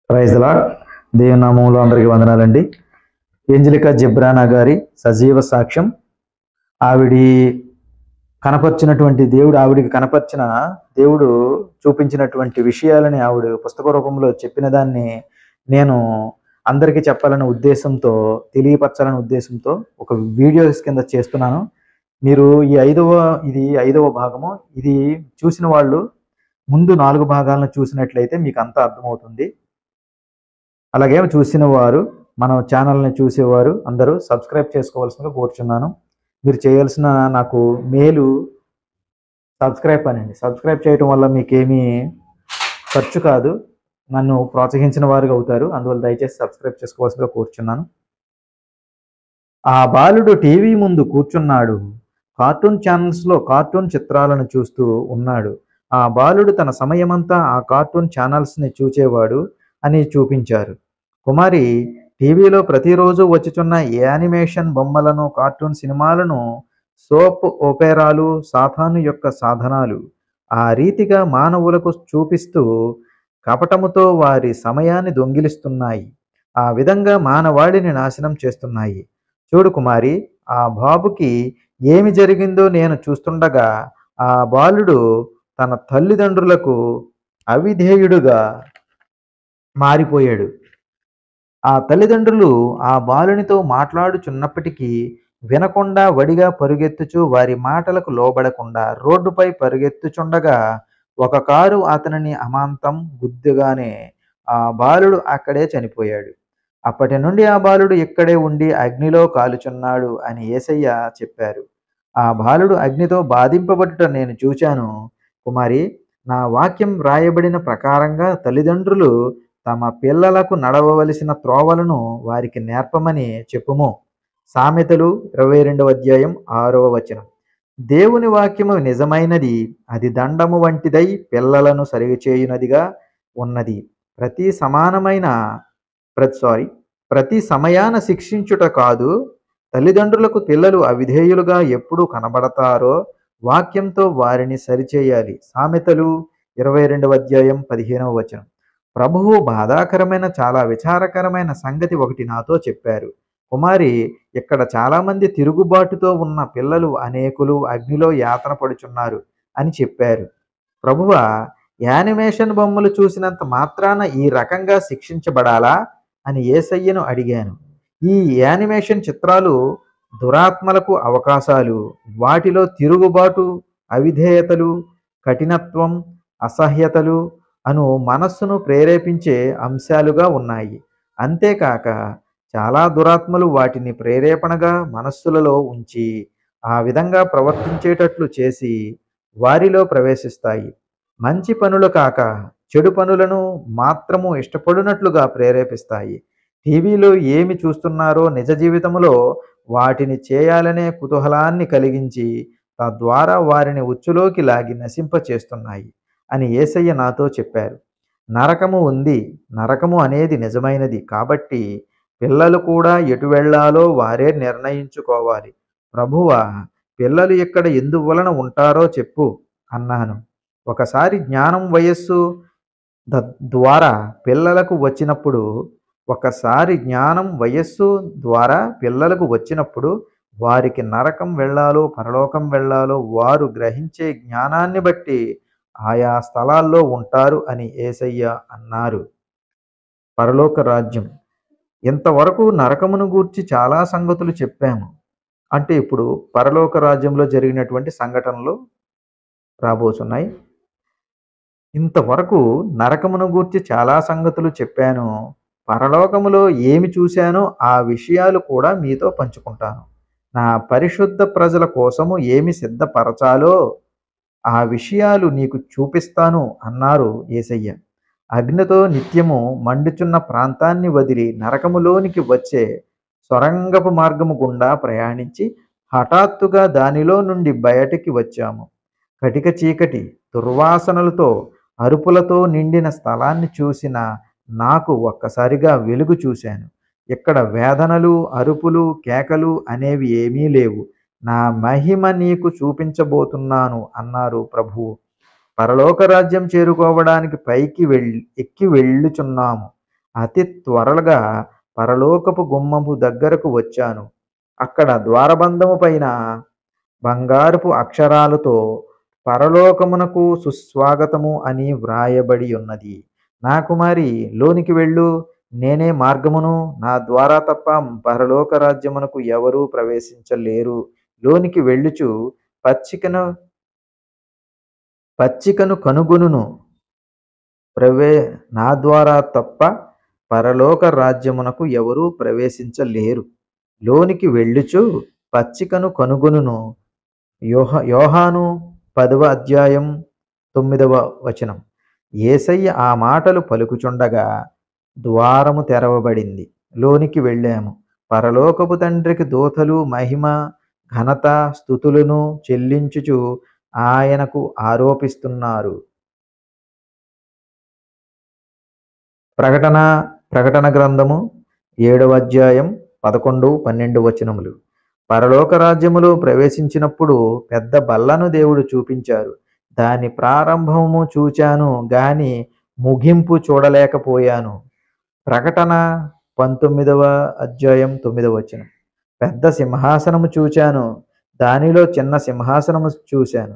Praise the lord. దేవుని నామములో అందరికీ వందనాలండి. ఏంజలికా జిబ్రానా గారి సజీవ సాక్ష్యం. ఆవిడి కనపరిచినటువంటి దేవుడు, ఆవిడికి కనపరిచిన దేవుడు చూపించినటువంటి విషయాలని ఆవిడ పుస్తక రూపంలో చెప్పిన దాన్ని నేను అందరికీ చెప్పాలనే ఉద్దేశంతో, తెలియపరచాలనే ఉద్దేశంతో ఒక వీడియోస్ కింద చేస్తున్నాను. మీరు ఇది ఐదవ భాగము. ఇది చూసిన వాళ్ళు ముందు 4 భాగాలను చూసినట్లయితే మీకు అంతా అర్థమవుతుంది. అలాగే చూసిన వారు, మన ఛానల్ని చూసేవారు అందరూ సబ్స్క్రైబ్ చేసుకోవాల్సిందిగా కోరుచున్నాను. మీరు చేయాల్సిన నాకు మేలు సబ్స్క్రైబ్ అనండి. సబ్స్క్రైబ్ చేయడం వల్ల మీకేమీ ఖర్చు కాదు, నన్ను ప్రోత్సహించిన వారుగా అవుతారు. అందువల్ల దయచేసి సబ్స్క్రైబ్ చేసుకోవాల్సిందిగా కోరుచున్నాను. ఆ బాలుడు టీవీ ముందు కూర్చున్నాడు. కార్టూన్ ఛానల్స్లో కార్టూన్ చిత్రాలను చూస్తూ ఉన్నాడు. ఆ బాలుడు తన సమయమంతా ఆ కార్టూన్ ఛానల్స్ని చూచేవాడు అని చూపించారు. కుమారి టీవీలో ప్రతిరోజు వచ్చుచున్న యానిమేషన్ బొమ్మలను, కార్టూన్ సినిమాలను, సోప్ ఓపెరాలు సాతాను యొక్క సాధనాలు ఆ రీతిగా మానవులకు చూపిస్తూ కపటముతో వారి సమయాన్ని దొంగిలిస్తున్నాయి. ఆ విధంగా మానవాళిని నాశనం చేస్తున్నాయి. చూడు కుమారి, ఆ బాబుకి ఏమి జరిగిందో నేను చూస్తుండగా ఆ బాలుడు తన తల్లిదండ్రులకు అవిధేయుడుగా మారిపోయాడు. ఆ తల్లిదండ్రులు ఆ బాలునితో మాట్లాడుచున్నప్పటికీ వినకుండా వడిగా పరుగెత్తుచు వారి మాటలకు లోబడకుండా రోడ్డుపై పరుగెత్తుచుండగా ఒక కారు అతనిని అమాంతం గుద్దుగానే ఆ బాలుడు అక్కడే చనిపోయాడు. అప్పటి నుండి ఆ బాలుడు ఇక్కడే ఉండి అగ్నిలో కాలుచున్నాడు అని యేసయ్య చెప్పారు. ఆ బాలుడు అగ్నితో బాధింపబడుట నేను చూశాను. కుమారి, నా వాక్యం వ్రాయబడిన ప్రకారంగా తల్లిదండ్రులు తమ పిల్లలకు నడవవలసిన త్రోవలను వారికి నేర్పమని చెప్పుము. సామెతలు 22వ అధ్యాయం 6వ వచనం. దేవుని వాక్యము నిజమైనది, అది దండము వంటిదై పిల్లలను సరిచేయునదిగా ఉన్నది. ప్రతి సమయాన శిక్షించుట కాదు. తల్లిదండ్రులకు పిల్లలు అవిధేయులుగా ఎప్పుడు కనబడతారో వాక్యంతో వారిని సరిచేయాలి. సామెతలు 22వ అధ్యాయం 15వ వచనం. ప్రభువు బాధాకరమైన, చాలా విచారకరమైన సంగతి ఒకటి నాతో చెప్పారు. కుమారి, ఇక్కడ చాలామంది తిరుగుబాటుతో ఉన్న పిల్లలు అనేకులు అగ్నిలో యాతన పడుచున్నారు అని చెప్పారు. ప్రభువ, యానిమేషన్ బొమ్మలు చూసినంత మాత్రాన ఈ రకంగా శిక్షించబడాలా అని యేసయ్యను అడిగాను. ఈ యానిమేషన్ చిత్రాలు దురాత్మలకు అవకాశాలు, వాటిలో తిరుగుబాటు, అవిధేయతలు, కఠినత్వం, అసహ్యతలు అను మనస్సును ప్రేరేపించే అంశాలుగా ఉన్నాయి. అంతేకాక చాలా దురాత్మలు వాటిని ప్రేరేపణగా మనస్సులలో ఉంచి ఆ విధంగా ప్రవర్తించేటట్లు చేసి వారిలో ప్రవేశిస్తాయి. మంచి పనులు కాక చెడు పనులను మాత్రము ఇష్టపడినట్లుగా ప్రేరేపిస్తాయి. టీవీలో ఏమి చూస్తున్నారో నిజ జీవితంలో వాటిని చేయాలనే కుతూహలాన్ని కలిగించి తద్వారా వారిని ఉచ్చులోకి లాగి నశింపచేస్తున్నాయి అని యేసయ్య నాతో చెప్పారు. నరకము ఉంది. నరకము అనేది నిజమైనది. కాబట్టి పిల్లలు కూడా ఎటు వెళ్ళాలో వారే నిర్ణయించుకోవాలి. ప్రభువా, పిల్లలు ఇక్కడ ఎందువలన ఉంటారో చెప్పు అన్నాను. ఒకసారి జ్ఞానం వయస్సు ద్వారా పిల్లలకు వచ్చినప్పుడు వారికి నరకం వెళ్ళాలో పరలోకం వెళ్ళాలో వారు గ్రహించే జ్ఞానాన్ని బట్టి ఆయా స్థలాల్లో ఉంటారు అని యేసయ్య అన్నారు. పరలోక రాజ్యం. ఇంతవరకు నరకమును గూర్చి చాలా సంగతులు చెప్పాము. అంటే ఇప్పుడు పరలోక రాజ్యంలో జరిగినటువంటి సంఘటనలు రాబోతున్నాయి. ఇంతవరకు నరకమును గూర్చి చాలా సంగతులు చెప్పాను. పరలోకములో ఏమి చూశానో ఆ విషయాలు కూడా మీతో పంచుకుంటాను. నా పరిశుద్ధ ప్రజల కోసము ఏమి సిద్ధపరచాలో ఆ విషయాలు నీకు చూపిస్తాను అన్నారు యేసయ్య. అగ్నితో నిత్యము మండుచున్న ప్రాంతాన్ని వదిలి నరకములోనికి వచ్చే సొరంగపు మార్గము గుండా ప్రయాణించి హఠాత్తుగా దానిలో నుండి బయటికి వచ్చాము. కటిక చీకటి, దుర్వాసనలతో, అరుపులతో నిండిన స్థలాన్ని చూసిన నాకు ఒక్కసారిగా వెలుగు చూశాను. ఇక్కడ వేదనలు, అరుపులు, కేకలు అనేవి ఏమీ లేవు. నా మహిమ నీకు చూపించబోతున్నాను అన్నారు ప్రభువు. పరలోక రాజ్యం చేరుకోవడానికి ఎక్కి వెళ్ళుచున్నాము. అతి త్వరగా పరలోకపు గుమ్మము దగ్గరకు వచ్చాను. అక్కడ ద్వారబంధము పైన బంగారపు అక్షరాలతో పరలోకమునకు సుస్వాగతము అని వ్రాయబడి ఉన్నది. నా కుమారి, లోనికి వెళ్ళు, నేనే మార్గమును, నా ద్వారా తప్ప పరలోక రాజ్యమునకు ఎవరూ ప్రవేశించలేరు. లోనికి వెళ్ళుచు పచ్చికను పచ్చికను కనుగొనును. నా ద్వారా తప్ప పరలోక రాజ్యమునకు ఎవరూ ప్రవేశించలేరు. లోనికి వెళ్ళుచు పచ్చికను కనుగొనును. యోహాను 10వ అధ్యాయం 9వ వచనం. యేసయ్య ఆ మాటలు పలుకుచుండగా ద్వారము తెరవబడింది. లోనికి వెళ్ళాము. పరలోకపు తండ్రికి దూతలు మహిమ, ఘనత, స్తుతులను చెల్లించుచు ఆయనకు ఆరోపిస్తున్నారు. ప్రకటన గ్రంథము 7వ అధ్యాయం 11, 12 వచనములు. పరలోక రాజ్యములో ప్రవేశించినప్పుడు పెద్ద బల్లను దేవుడు చూపించారు. దాని ప్రారంభము చూచాను గాని ముగింపు చూడలేకపోయాను. ప్రకటన 19వ అధ్యాయం 9వ వచనం. పెద్ద సింహాసనము చూచాను, దానిలో చిన్న సింహాసనము చూశాను.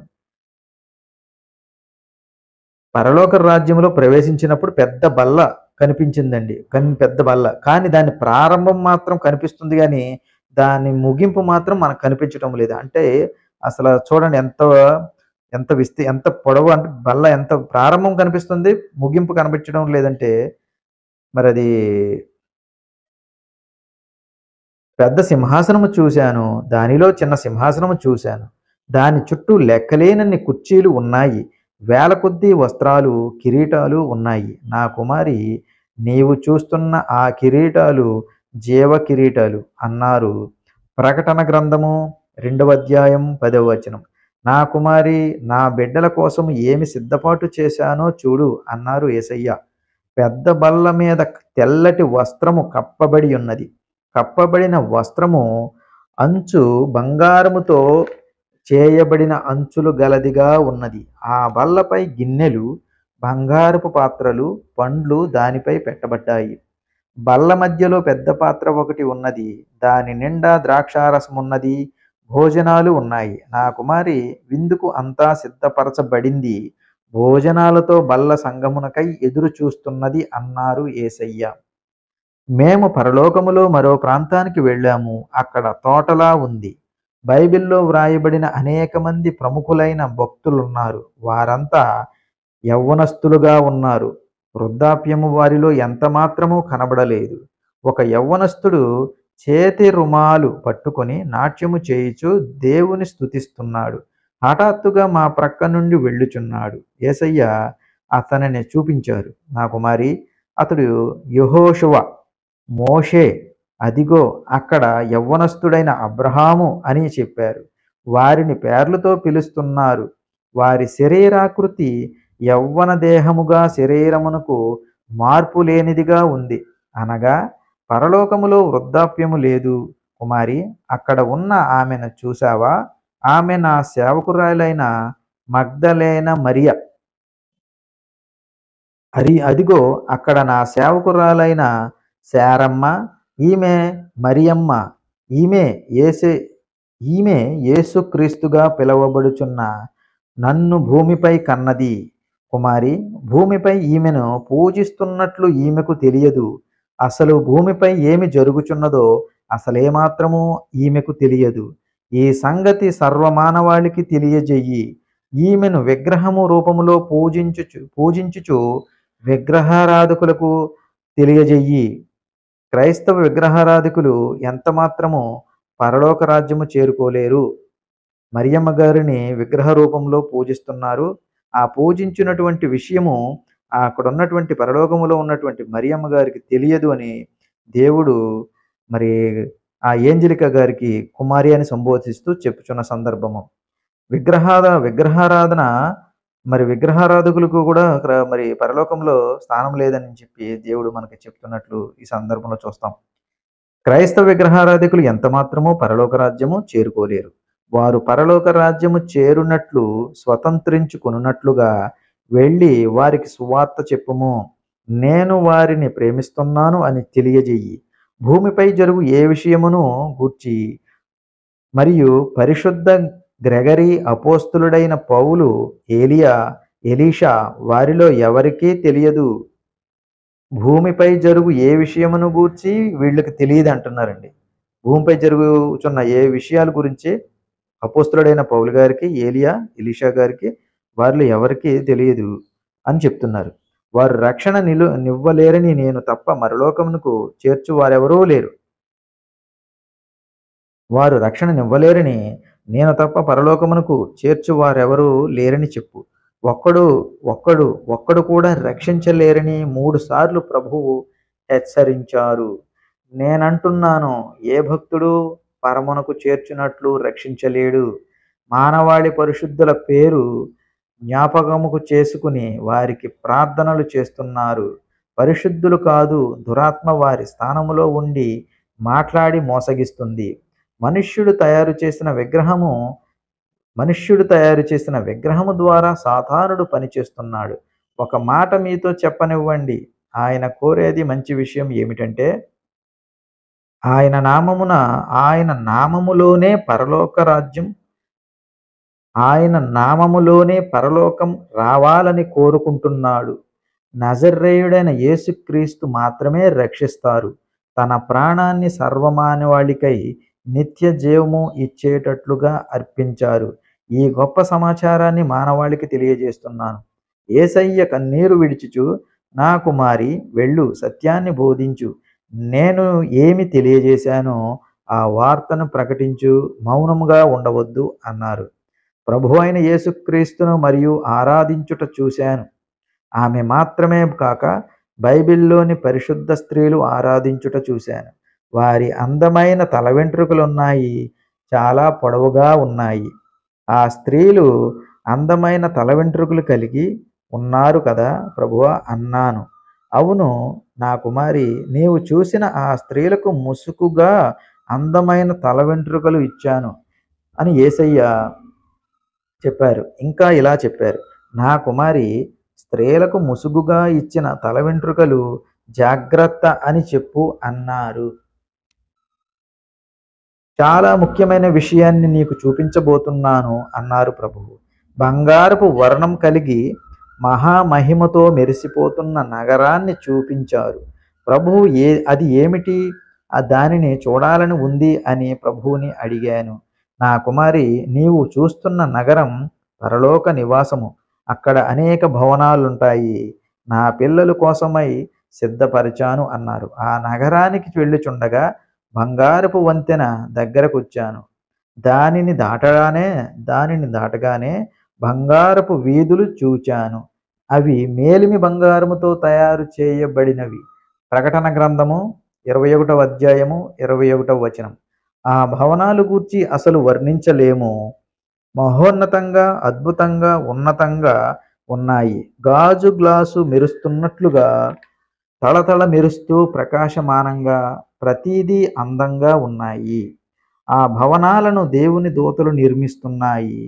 పరలోక రాజ్యంలో ప్రవేశించినప్పుడు పెద్ద బల్ల కనిపించిందండి. పెద్ద బల్ల, కానీ దాని ప్రారంభం మాత్రం కనిపిస్తుంది కానీ దాని ముగింపు మాత్రం మనకు కనిపించడం లేదు. అంటే అసలు చూడండి ఎంత ఎంత పొడవు, అంటే బల్ల ఎంత ప్రారంభం కనిపిస్తుంది, ముగింపు కనిపించడం లేదంటే మరి అది. పెద్ద సింహాసనము చూశాను, దానిలో చిన్న సింహాసనము చూశాను. దాని చుట్టూ లెక్కలేనన్ని కుర్చీలు ఉన్నాయి. వేల కొద్దీ వస్త్రాలు, కిరీటాలు ఉన్నాయి. నా కుమారి, నీవు చూస్తున్న ఆ కిరీటాలు జీవ కిరీటాలు అన్నారు. ప్రకటన గ్రంథము 2వ అధ్యాయం 10వ వచనం. నా కుమారి, నా బిడ్డల కోసం ఏమి సిద్ధపాటు చేశానో చూడు అన్నారు యేసయ్య. పెద్ద బల్ల మీద తెల్లటి వస్త్రము కప్పబడి ఉన్నది. కప్పబడిన వస్త్రము అంచు బంగారముతో చేయబడిన అంచులు గలదిగా ఉన్నది. ఆ బల్లపై గిన్నెలు, బంగారపు పాత్రలు, పండ్లు దానిపై పెట్టబడ్డాయి. బల్ల మధ్యలో పెద్ద పాత్ర ఒకటి ఉన్నది. దాని నిండా ద్రాక్షారసం ఉన్నది, భోజనాలు ఉన్నాయి. నా కుమారి, విందుకు అంతా సిద్ధపరచబడింది. భోజనాలతో బల్ల సంగమునకై ఎదురు చూస్తున్నది అన్నారు యేసయ్య. మేము పరలోకములో మరో ప్రాంతానికి వెళ్ళాము. అక్కడ తోటలా ఉంది. బైబిల్లో వ్రాయబడిన అనేక మంది ప్రముఖులైన భక్తులున్నారు. వారంతా యవ్వనస్తులుగా ఉన్నారు. వృద్ధాప్యము వారిలో ఎంత మాత్రమూ కనబడలేదు. ఒక యవ్వనస్తుడు చేతి రుమాలు పట్టుకొని నాట్యము చేయుచు దేవుని స్తుతిస్తున్నాడు. హఠాత్తుగా మా ప్రక్క నుండి వెళ్ళుచున్నాడు. యేసయ్య అతనిని చూపించారు. నా కుమారి, అతడు యెహోషువ, మోషే, అదిగో అక్కడ యవ్వనస్తుడైన అబ్రహాము అని చెప్పారు. వారిని పేర్లతో పిలుస్తున్నారు. వారి శరీరాకృతి యవ్వన దేహముగా శరీరమునకు మార్పు లేనిదిగా ఉంది. అనగా పరలోకములో వృద్ధాప్యము లేదు. కుమారి, అక్కడ ఉన్న ఆమెను చూసావా? ఆమె నా సేవకురాలైన మగ్దలేన మరియ. అదిగో అక్కడ నా సేవకురాలైన శారమ్మ, ఈమె మరియమ్మ. ఈమె యేసుక్రీస్తుగా పిలువబడుచున్న నన్ను భూమిపై కన్నది. కుమారి, భూమిపై ఈమెను పూజిస్తున్నట్లు ఈమెకు తెలియదు. అసలు భూమిపై ఏమి జరుగుచున్నదో అసలేమాత్రము ఈమెకు తెలియదు. ఈ సంగతి సర్వమానవాళికి తెలియజెయ్యి. ఈమెను విగ్రహము రూపములో పూజించుచు విగ్రహారాధకులకు తెలియజెయ్యి. క్రైస్తవ విగ్రహారాధకులు ఎంత మాత్రము పరలోక రాజ్యము చేరుకోలేరు. మరియమ్మ గారిని విగ్రహ రూపంలో పూజిస్తున్నారు. ఆ పూజించినటువంటి విషయము అక్కడ ఉన్నటువంటి పరలోకములో ఉన్నటువంటి మరియమ్మ గారికి తెలియదు అని దేవుడు మరి ఆ ఏంజలిక గారికి కుమారి అని సంబోధిస్తూ చెప్పుచున్న సందర్భము. విగ్రహారాధన మరి విగ్రహారాధకులకు కూడా మరి పరలోకంలో స్థానం లేదని చెప్పి దేవుడు మనకి చెప్తున్నట్లు ఈ సందర్భంలో చూస్తాం. క్రైస్తవ విగ్రహారాధకులు ఎంత మాత్రమో పరలోక రాజ్యము చేరుకోలేరు. వారు పరలోక రాజ్యము చేరునట్లు స్వతంత్రించుకున్నట్లుగా వెళ్ళి వారికి సువార్త చెప్పుము. నేను వారిని ప్రేమిస్తున్నాను అని తెలియజేయి. భూమిపై జరుగు ఏ విషయమును గూర్చి మరియు పరిశుద్ధ గ్రెగరీ, అపోస్తులుడైన పౌలు, ఏలియా, ఎలీషా వారిలో ఎవరికీ తెలియదు. భూమిపై జరుగు ఏ విషయమును గూర్చి వీళ్ళకి తెలియదు అంటున్నారండి. భూమిపై జరుగుతున్న ఏ విషయాల గురించి అపోస్తులుడైన పౌలు గారికి, ఏలియా, ఎలీషా గారికి వారిలో ఎవరికీ తెలియదు అని చెప్తున్నారు. వారు రక్షణ నివ్వలేరని నేను తప్ప మరలోకమునకు చేర్చు వారెవరూ లేరు. వారు రక్షణనివ్వలేరని నేను తప్ప పరలోకమునకు చేర్చు వారెవరూ లేరని చెప్పు. ఒక్కడు కూడా రక్షించలేరని 3 సార్లు ప్రభువు హెచ్చరించారు. నేనంటున్నాను, ఏ భక్తుడు పరమునకు చేర్చునట్లు రక్షించలేడు. మానవాళి పరిశుద్ధుల పేరు జ్ఞాపకముకు చేసుకుని వారికి ప్రార్థనలు చేస్తున్నారు. పరిశుద్ధులు కాదు, దురాత్మ వారి స్థానములో ఉండి మాట్లాడి మోసగిస్తుంది. మనుష్యుడు తయారు చేసిన విగ్రహము ద్వారా సాతానుడు పనిచేస్తున్నాడు. ఒక మాట మీతో చెప్పనివ్వండి. ఆయన కోరేది మంచి విషయం ఏమిటంటే, ఆయన నామములోనే పరలోకం రావాలని కోరుకుంటున్నాడు. నజరేయుడైన యేసుక్రీస్తు మాత్రమే రక్షిస్తారు. తన ప్రాణాన్ని సర్వమానవాళికై నిత్య జీవము ఇచ్చేటట్లుగా అర్పించారు. ఈ గొప్ప సమాచారాన్ని మానవాళికి తెలియజేస్తున్నాను. యేసయ్య కన్నీరు విడిచుచు, నా కుమారి వెళ్ళు, సత్యాన్ని బోధించు. నేను ఏమి తెలియజేశానో ఆ వార్తను ప్రకటించు, మౌనముగా ఉండవద్దు అన్నారు. ప్రభు అయిన యేసుక్రీస్తును మరియు ఆరాధించుట చూశాను. ఆమె మాత్రమే కాక బైబిల్లోని పరిశుద్ధ స్త్రీలు ఆరాధించుట చూశాను. వారి అందమైన తల వెంట్రుకలున్నాయి, చాలా పొడవుగా ఉన్నాయి. ఆ స్త్రీలు అందమైన తల వెంట్రుకలు కలిగి ఉన్నారు కదా ప్రభువా అన్నాను. అవును నా కుమారి, నీవు చూసిన ఆ స్త్రీలకు ముసుకుగా అందమైన తల వెంట్రుకలు ఇచ్చాను అని యేసయ్య చెప్పారు. ఇంకా ఇలా చెప్పారు, నా కుమారి, స్త్రీలకు ముసుగుగా ఇచ్చిన తల వెంట్రుకలు జాగ్రత్త అని చెప్పు అన్నారు. చాలా ముఖ్యమైన విషయాన్ని నీకు చూపించబోతున్నాను అన్నారు ప్రభువు. బంగారపు వర్ణం కలిగి మహామహిమతో మెరిసిపోతున్న నగరాన్ని చూపించారు. ప్రభువు అది ఏమిటి? దానిని చూడాలని ఉంది అని ప్రభువుని అడిగాను. నా కుమారి, నీవు చూస్తున్న నగరం పరలోక నివాసము. అక్కడ అనేక భవనాలుంటాయి. నా పిల్లల కోసమై సిద్ధపరిచాను అన్నారు. ఆ నగరానికి వెళ్ళుచుండగా బంగారపు వంతెన దగ్గరకొచ్చాను. దానిని దాటగానే బంగారపు వీధులు చూచాను. అవి మేలిమి బంగారముతో తయారు చేయబడినవి. ప్రకటన గ్రంథము 21వ అధ్యాయము 21వ వచనం. ఆ భవనాలు గూర్చి అసలు వర్ణించలేము. మహోన్నతంగా, అద్భుతంగా, ఉన్నతంగా ఉన్నాయి. గాజు గ్లాసు మెరుస్తున్నట్లుగా తళతళ మెరుస్తూ ప్రకాశమానంగా ప్రతిదీ అందంగా ఉన్నాయి. ఆ భవనాలను దేవుని దూతలు నిర్మిస్తున్నాయి.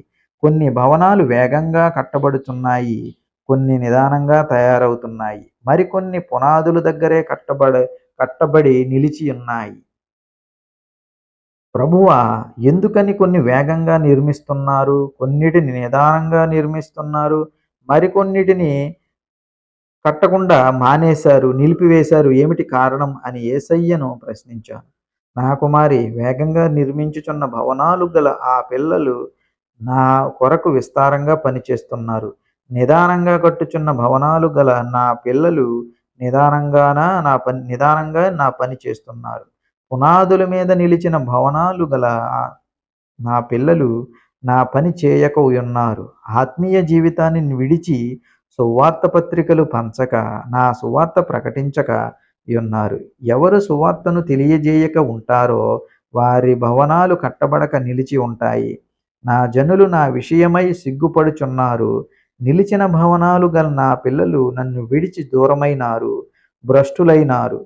కొన్ని భవనాలు వేగంగా కట్టబడుతున్నాయి, కొన్ని నిదానంగా తయారవుతున్నాయి, మరికొన్ని పునాదుల దగ్గరే కట్టబడి నిలిచి ఉన్నాయి. ప్రభువా, ఎందుకని కొన్ని వేగంగా నిర్మిస్తున్నారు, కొన్నిటిని నిదానంగా నిర్మిస్తున్నారు, మరికొన్నిటిని కట్టకుండా మానేశారు, నిలిపివేశారు, ఏమిటి కారణం అని యేసయ్యను ప్రశ్నించాను. నా కుమారి, వేగంగా నిర్మించుచున్న భవనాలు గల ఆ పిల్లలు నా కొరకు విస్తారంగా పనిచేస్తున్నారు. నిదానంగా కట్టుచున్న భవనాలు గల నా పిల్లలు నిదానంగా నా పని చేస్తున్నారు. పునాదుల మీద నిలిచిన భవనాలు గల నా పిల్లలు నా పని చేయక ఉన్నారు. ఆత్మీయ జీవితాన్ని విడిచి సువార్త పత్రికలు పంచక, నా సువార్త ప్రకటించక ఉన్నారు. ఎవరు సువార్తను తెలియజేయక ఉంటారో వారి భవనాలు కట్టబడక నిలిచి ఉంటాయి. నా జనులు నా విషయమై సిగ్గుపడుచున్నారు. నిలిచిన భవనాలు గల నా పిల్లలు నన్ను విడిచి దూరమైనారు, భ్రష్టులైనారు.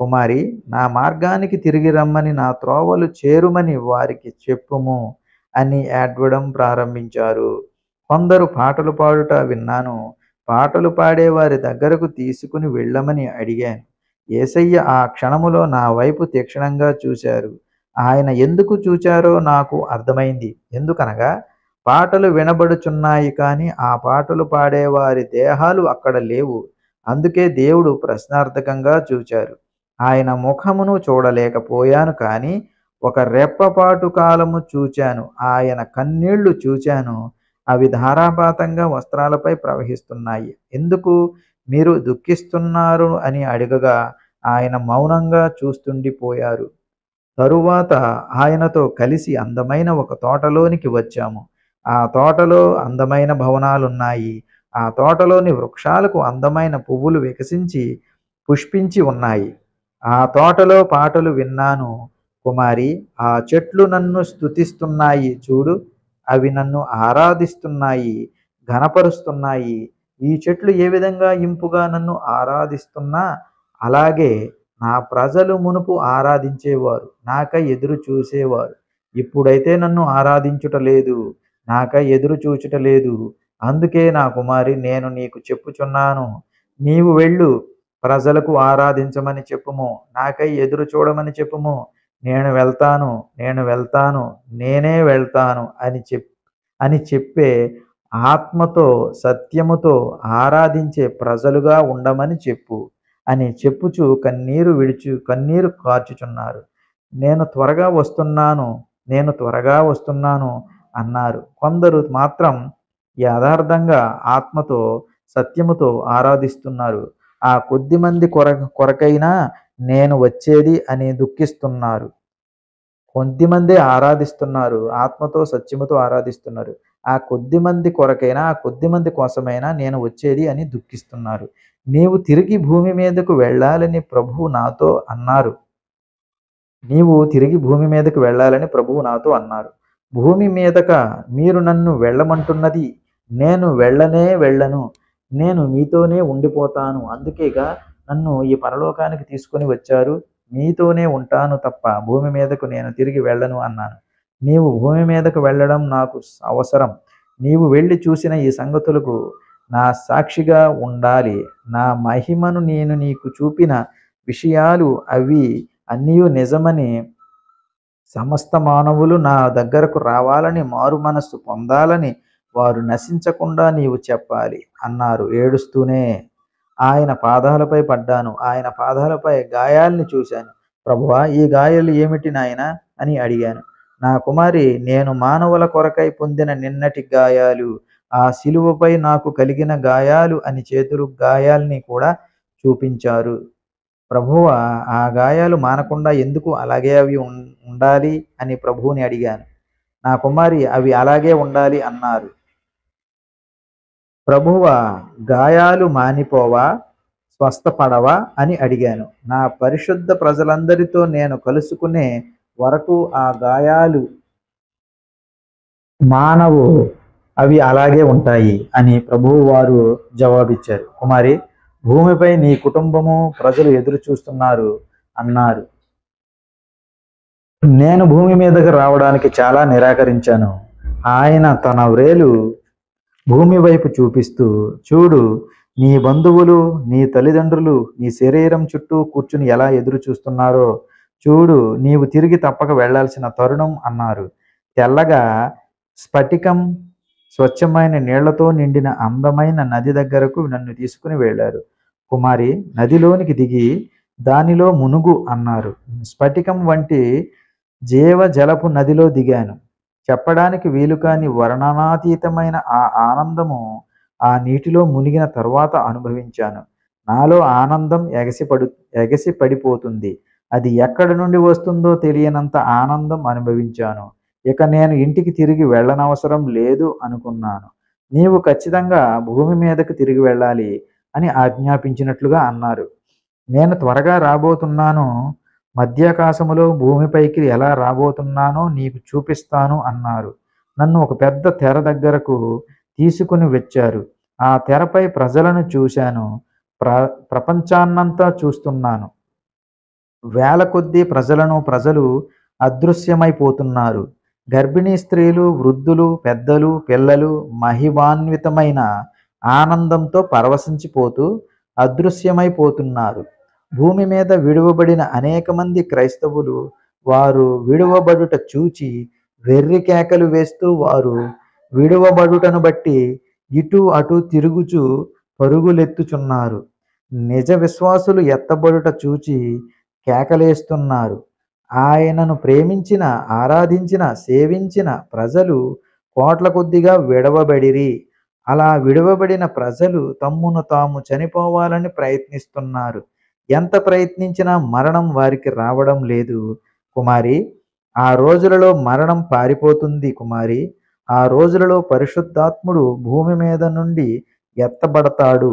కుమారి, నా మార్గానికి తిరిగి రమ్మని, నా త్రోవలు చేరుమని వారికి చెప్పుము అని ఏడ్వడం ప్రారంభించారు. కొందరు పాటలు పాడుట విన్నాను. పాటలు పాడే వారి దగ్గరకు తీసుకుని వెళ్ళమని అడిగాను. యేసయ్య ఆ క్షణములో నా వైపు తీక్షణంగా చూశారు. ఆయన ఎందుకు చూచారో నాకు అర్థమైంది. ఎందుకనగా పాటలు వినబడుచున్నాయి కానీ ఆ పాటలు పాడేవారి దేహాలు అక్కడ లేవు. అందుకే దేవుడు ప్రశ్నార్థకంగా చూచారు. ఆయన ముఖమును చూడలేకపోయాను కానీ ఒక రెప్పపాటు కాలము చూచాను. ఆయన కన్నీళ్లు చూచాను. అవి ధారాపాతంగా వస్త్రాలపై ప్రవహిస్తున్నాయి. ఎందుకు మీరు దుఃఖిస్తున్నారు అని అడగగా ఆయన మౌనంగా చూస్తుండిపోయారు. తరువాత ఆయనతో కలిసి అందమైన ఒక తోటలోనికి వచ్చాము. ఆ తోటలో అందమైన భవనాలున్నాయి. ఆ తోటలోని వృక్షాలకు అందమైన పువ్వులు వికసించి పుష్పించి ఉన్నాయి. ఆ తోటలో పాటలు విన్నాను. కుమారి, ఆ చెట్లు నన్ను స్తుతిస్తున్నాయి చూడు. అవి నన్ను ఆరాధిస్తున్నాయి, ఘనపరుస్తున్నాయి. ఈ చెట్లు ఏ విధంగా ఇంపుగా నన్ను ఆరాధిస్తున్నా అలాగే నా ప్రజలు మునుపు ఆరాధించేవారు, నాకై ఎదురు చూసేవారు. ఇప్పుడైతే నన్ను ఆరాధించుట లేదు, నాకై ఎదురు చూచుట లేదు. అందుకే నా కుమారి, నేను నీకు చెప్పుచున్నాను, నీవు వెళ్ళు, ప్రజలకు ఆరాధించమని చెప్పుము, నాకై ఎదురు చూడమని చెప్పుము. నేను వెళ్తాను, నేను వెళ్తాను, నేనే వెళ్తాను అని చెప్పే ఆత్మతో సత్యముతో ఆరాధించే ప్రజలుగా ఉండమని చెప్పు అని చెప్పుచు కన్నీరు కార్చుచున్నారు. నేను త్వరగా వస్తున్నాను, నేను త్వరగా వస్తున్నాను అన్నారు. కొందరు మాత్రం యథార్థంగా ఆత్మతో సత్యముతో ఆరాధిస్తున్నారు. ఆ కొద్దిమంది కొరకైనా నేను వచ్చేది అని దుఃఖిస్తున్నారు. కొద్దిమందే ఆరాధిస్తున్నారు, ఆత్మతో సత్యముతో ఆరాధిస్తున్నారు. ఆ కొద్దిమంది కొరకైనా, ఆ కొద్దిమంది కోసమైనా నేను వచ్చేది అని దుఃఖిస్తున్నారు. నీవు తిరిగి భూమి మీదకు వెళ్ళాలని ప్రభువు నాతో అన్నారు. నీవు తిరిగి భూమి మీదకు వెళ్ళాలని ప్రభువు నాతో అన్నారు. భూమి మీదక మీరు నన్ను వెళ్ళమంటున్నది. నేను వెళ్ళను. నేను మీతోనే ఉండిపోతాను. అందుకేగా నన్ను ఈ పరలోకానికి తీసుకొని వచ్చారు. మీతోనే ఉంటాను తప్ప భూమి మీదకు నేను తిరిగి వెళ్ళను అన్నాను. నీవు భూమి మీదకు వెళ్ళడం నాకు అవసరం. నీవు వెళ్ళి చూసిన ఈ సంగతులకు నా సాక్షిగా ఉండాలి. నా మహిమను నేను నీకు చూపిన విషయాలు అవి అన్నీ నిజమని, సమస్త మానవులు నా దగ్గరకు రావాలని, మారు మనస్సు పొందాలని, వారు నశించకుండా నీవు చెప్పాలి అన్నారు ఏడుస్తూనే. ఆయన పాదాలపై పడ్డాను. ఆయన పాదాలపై గాయాల్ని చూశాను. ప్రభువా, ఈ గాయాలు ఏమిటి నాయనా అని అడిగాను. నా కుమారి, నేను మానవుల కొరకై పొందిన నిన్నటి గాయాలు, ఆ శిలువపై నాకు కలిగిన గాయాలు అని చేతులు గాయాల్ని కూడా చూపించారు. ప్రభువా, ఆ గాయాలు మానకుండా ఎందుకు అలాగే అవి ఉండాలి అని ప్రభువుని అడిగాను. నా కుమారి, అవి అలాగే ఉండాలి అన్నారు. ప్రభువా, గాయాలు మానిపోవా, స్వస్థపడవా అని అడిగాను. నా పరిశుద్ధ ప్రజలందరితో నేను కలుసుకునే వరకు ఆ గాయాలు మానవు, అవి అలాగే ఉంటాయి అని ప్రభువు వారు జవాబిచ్చారు. కుమారి, భూమిపై నీ కుటుంబము ప్రజలు ఎదురు చూస్తున్నారు అన్నారు. నేను భూమి మీదకి రావడానికి చాలా నిరాకరించాను. ఆయన తన వ్రేలు భూమి వైపు చూపిస్తూ, చూడు, నీ బంధువులు, నీ తల్లిదండ్రులు నీ శరీరం చుట్టూ కూర్చుని ఎలా ఎదురు చూస్తున్నారో చూడు, నీవు తిరిగి తప్పక వెళ్లాల్సిన తరుణం అన్నారు. తెల్లగా స్ఫటికం స్వచ్ఛమైన నీళ్లతో నిండిన అందమైన నది దగ్గరకు నన్ను తీసుకుని వెళ్ళారు. కుమారి, నదిలోనికి దిగి దానిలో మునుగు అన్నారు. స్ఫటికం వంటి జీవజలపు నదిలో దిగాను. చెప్పడానికి వీలుకాని వర్ణనాతీతమైన ఆ ఆనందము ఆ నీటిలో మునిగిన తరువాత అనుభవించాను. నాలో ఆనందం ఎగసి పడిపోతుంది. అది ఎక్కడి నుండి వస్తుందో తెలియనంత ఆనందం అనుభవించాను. ఇక నేను ఇంటికి తిరిగి వెళ్ళనవసరం లేదు అనుకున్నాను. నీవు ఖచ్చితంగా భూమి మీదకు తిరిగి వెళ్ళాలి అని ఆజ్ఞాపించినట్లుగా అన్నారు. నేను త్వరగా రాబోతున్నాను. మధ్యాకాశములో భూమిపైకి ఎలా రాబోతున్నానో నీకు చూపిస్తాను అన్నారు. నన్ను ఒక పెద్ద తెర దగ్గరకు తీసుకుని వచ్చారు. ఆ తెరపై ప్రజలను చూశాను. ప్రపంచాన్నంతా చూస్తున్నాను. వేల కొద్దీ ప్రజలు అదృశ్యమైపోతున్నారు. గర్భిణీ స్త్రీలు, వృద్ధులు, పెద్దలు, పిల్లలు, మహిమాన్వితమైన ఆనందంతో పరవశించిపోతూ అదృశ్యమైపోతున్నారు. భూమి మీద విడువబడిన అనేక మంది క్రైస్తవులు వారు విడువబడుట చూచి వెర్రి కేకలు వేస్తూ వారు విడువబడుటను బట్టి ఇటు అటు తిరుగుచు పరుగులెత్తుచున్నారు. నిజ విశ్వాసులు ఎత్తబడుట చూచి కేకలేస్తున్నారు. ఆయనను ప్రేమించిన, ఆరాధించిన, సేవించిన ప్రజలు కోట్ల కొద్దిగా విడవబడిరి. అలా విడవబడిన ప్రజలు తమ్మును తాము చనిపోవాలని ప్రయత్నిస్తున్నారు. ఎంత ప్రయత్నించినా మరణం వారికి రావడం లేదు కుమారి. ఆ రోజులలో మరణం పారిపోతుంది కుమారి. ఆ రోజులలో పరిశుద్ధాత్ముడు భూమి మీద నుండి ఎత్తబడతాడు.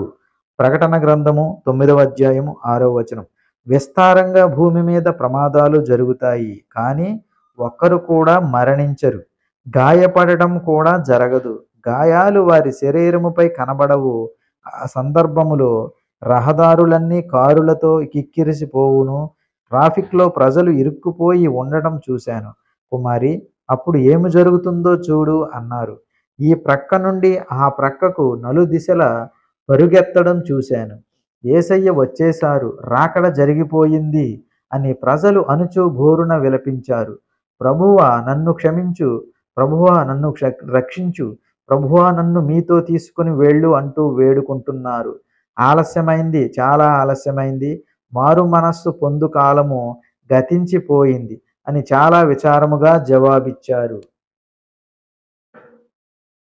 ప్రకటన గ్రంథము 9వ అధ్యాయము 6వ వచనం. విస్తారంగా భూమి మీద ప్రమాదాలు జరుగుతాయి, కానీ ఒక్కరు కూడా మరణించరు. గాయపడటం కూడా జరగదు. గాయాలు వారి శరీరముపై కనబడవు. ఆ సందర్భములో రహదారులన్నీ కారులతో కిక్కిరిసిపోవును. ట్రాఫిక్లో ప్రజలు ఇరుక్కుపోయి ఉండటం చూశాను కుమారి. అప్పుడు ఏమి జరుగుతుందో చూడు అన్నారు. ఈ ప్రక్క నుండి ఆ ప్రక్కకు నలుదిశల పరుగెత్తడం చూశాను. యేసయ్య వచ్చేశారు, రాకడ జరిగిపోయింది అని ప్రజలు అనుచు బోరున విలపించారు. ప్రభువా నన్ను క్షమించు, ప్రభువా నన్ను రక్షించు, ప్రభువా నన్ను మీతో తీసుకుని వెళ్ళు అంటూ వేడుకుంటున్నారు. ఆలస్యమైంది, చాలా ఆలస్యమైంది. మారు మనస్సు పొందు కాలము గతించిపోయింది అని చాలా విచారముగా జవాబిచ్చారు.